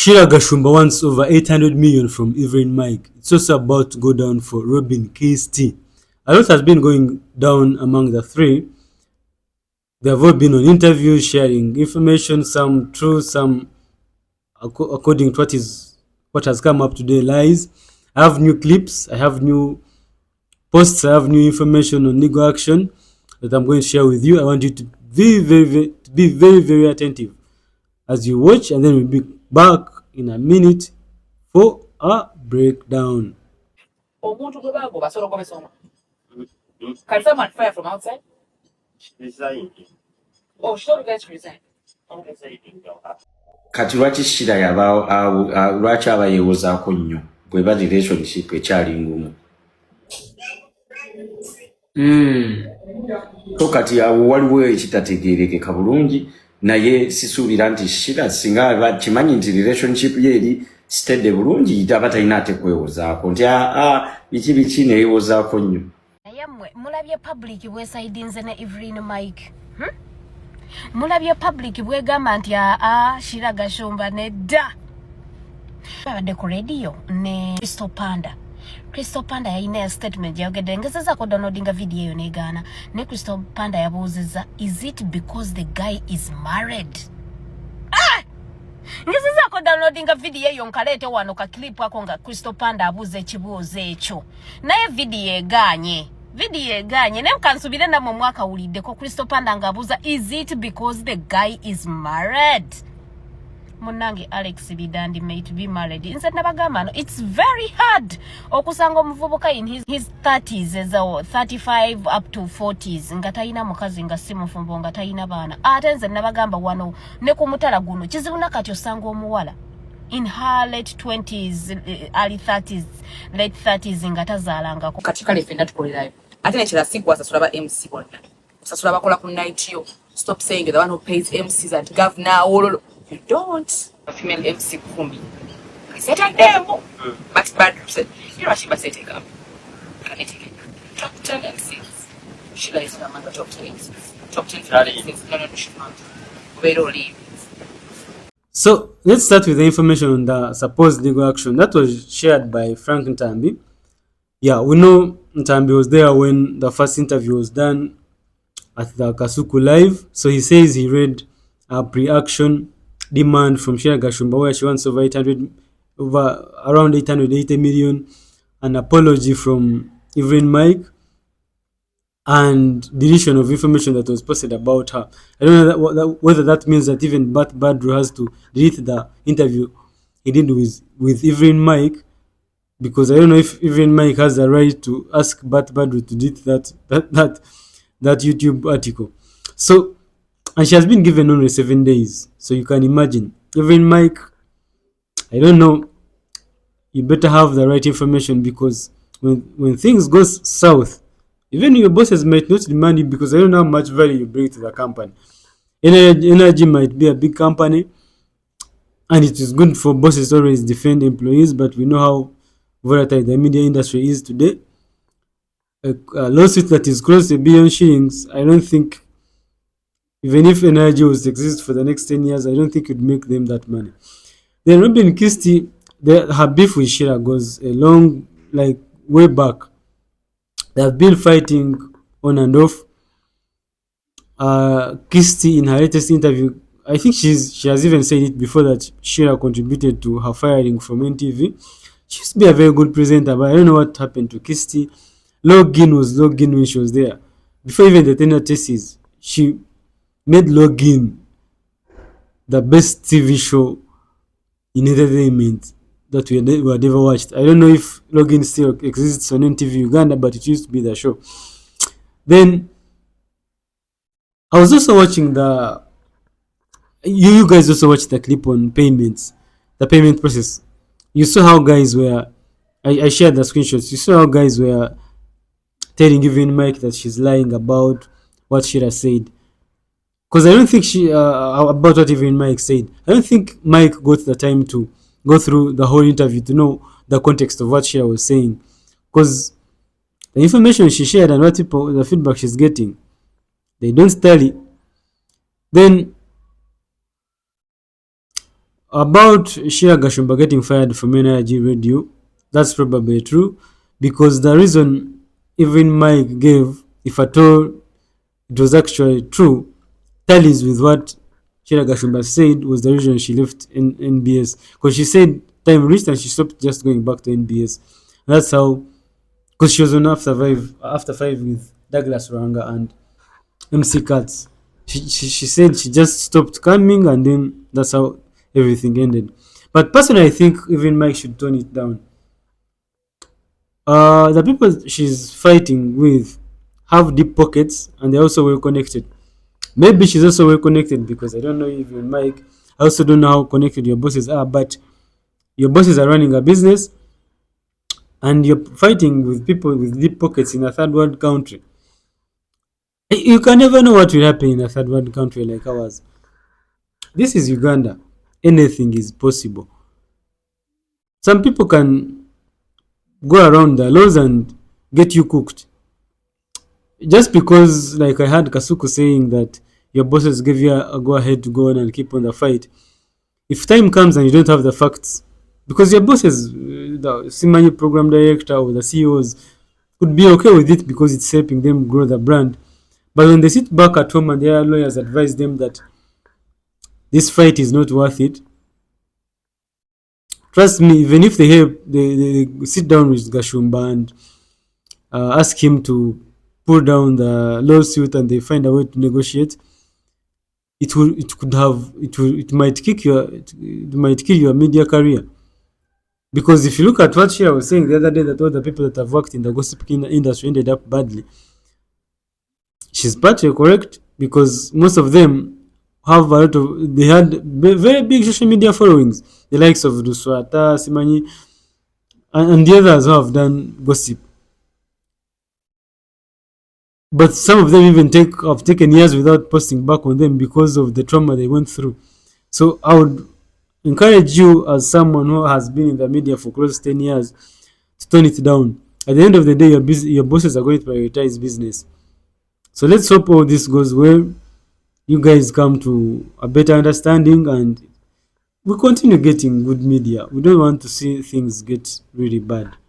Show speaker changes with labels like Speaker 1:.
Speaker 1: Sheilah Gashumba wants over 800 million from Evelyn Mic. It's also about to go down for Robin Christie. A lot has been going down among the three. They have all been on interviews, sharing information, some true, some according to what has come up today, lies. I have new clips, I have new posts, I have new information on legal action that I'm going to share with you. I want you to be very attentive as you watch, and then we'll be back in a minute for a breakdown.
Speaker 2: Can someone fire from outside? Oh, sure, guys resign.
Speaker 3: Kati lwaki Sheilah yaba lwaki aba yeewozaako nnyo bweba relationship ekyali ngumu. So kati awo waliwo ekitategeerekeka bulungi, naye sisuubira nti Sheilah singa kimanyi nti relationship ye eri steady bulungi aba talina ate kwewozaako nti biki neyewozaako nnyo.
Speaker 4: Naye mmwe mulabye public bwesaidinze ne Evelyn Mic. Mulabye public bwegamba nti Sheilah Gashumba nedda. Babadde ku radio ne Crystal Panda yayina statement yagedde ngezeza ko downloadinga video eyo negana ne Crystal Panda yabuuziza, is it because the guy is married? Ngezeza ko downloadinga video eyo nkalete wano ka clip ako nga Crystal Panda abuuza ekibuuzo ekyo, naye video eganye ne nkansubire na mu mwaka ulidde ko Crystal Panda ngabuuza, is it because the guy is married? Munange Alex Bidandi mate be married. Instead nabagamba no, it's very hard okusanga omuvubuka in his 30s ezo 35 up to 40s nga tayina mukazi nga simufumbo nga tayina baana. Ate nze nabagamba wano ne ku mutala guno kizibu nakati osanga omuwala in her late 20s early 30s late 30s nga tazaalanga ko
Speaker 2: kati kale fenda tukolerayo ate nekira sigwa sasula ba MC bonna sasula bakola ku night yo. Stop saying the one who pays MCs at governor. You don't. A female MC for me. I said I am. But bad said, you know, she must say take up. Can I take it? Top 10 MCs. Sheilah is among the top 10 MCs. Top 10 MCs. No, she not. Very.
Speaker 1: So let's start with the information on the supposed legal action that was shared by Frank Ntambi. Yeah, we know Ntambi was there when the first interview was done at the Kasuku Live. So he says he read a pre-action demand from Sheilah Gashumba where she wants over around 880 million, an apology from Evelyn Mic, and deletion of information that was posted about her. I don't know whether that means that even Bat Badru has to delete the interview he did with Evelyn Mic, because I don't know if Evelyn Mic has the right to ask Bat Badru to delete that YouTube article. So, and she has been given only 7 days. So you can imagine. Evelyn Mic, I don't know. You better have the right information, because when things go south, even your bosses might not demand you, because I don't know how much value you bring to the company. Energy might be a big company, and it is good for bosses to always defend employees, but we know how volatile the media industry is today. A lawsuit that is close to $1 billion shillings, I don't think, even if energy was to exist for the next 10 years, I don't think it would make them that money. Then Robin Christie, her beef with Sheilah goes a long, like, way back. They have been fighting on and off. Christie, in her latest interview, I think she has even said it before, that Sheilah contributed to her firing from NTV. She used to be a very good presenter, but I don't know what happened to Christie. Login was Login when she was there. Before even the tenure thesis, she made Login the best TV show in entertainment that we had ever watched. I don't know if Login still exists on NTV Uganda, but it used to be the show. Then I was also watching you guys also watched the clip on payments, the payment process. You saw how guys were, I shared the screenshots. You saw how guys were telling Evelyn Mic that she's lying about what Sheilah said. Because I don't think about what Evelyn Mic said, I don't think Mike got the time to go through the whole interview to know the context of what Sheilah was saying. Because the information she shared and the feedback she's getting, they don't study. Then About Sheilah Gashumba getting fired from NIG Radio, that's probably true, because the reason even Mike gave, if at all it was actually true, tallies with what Sheilah Gashumba said was the reason she left in NBS. Because she said time reached and she stopped just going back to NBS. That's how, because she was on after five with Douglas Ranga and MC Katz. She said she just stopped coming and then that's how everything ended. But personally, I think even Mike should tone it down. The people she's fighting with have deep pockets and they're also well connected. Maybe she's also well connected because I don't know even Mike. I also don't know how connected your bosses are, but your bosses are running a business and you're fighting with people with deep pockets in a third world country. You can never know what will happen in a third world country like ours. This is Uganda. Anything is possible. Some people can go around the laws and get you cooked. Just because, like I heard Kasuku saying that your bosses give you a go ahead to go on and keep on the fight. If time comes and you don't have the facts, because your bosses, the Simani program director or the CEOs, could be okay with it because it's helping them grow the brand. But when they sit back at home and their lawyers advise them that this fight is not worth it, trust me, even if they sit down with Gashumba and ask him to pull down the lawsuit and they find a way to negotiate, it might kill your media career. Because if you look at what Sheilah was saying the other day, that all the people that have worked in the gossip industry ended up badly, she's partly correct, because most of them have they had very big social media followings, the likes of Duswata, Simani, and the others who have done gossip. But some of them even have taken years without posting back on them because of the trauma they went through. So I would encourage you, as someone who has been in the media for close to 10 years, to tone it down. At the end of the day, your bosses are going to prioritize business. So let's hope all this goes well. You guys come to a better understanding and we continue getting good media. We don't want to see things get really bad.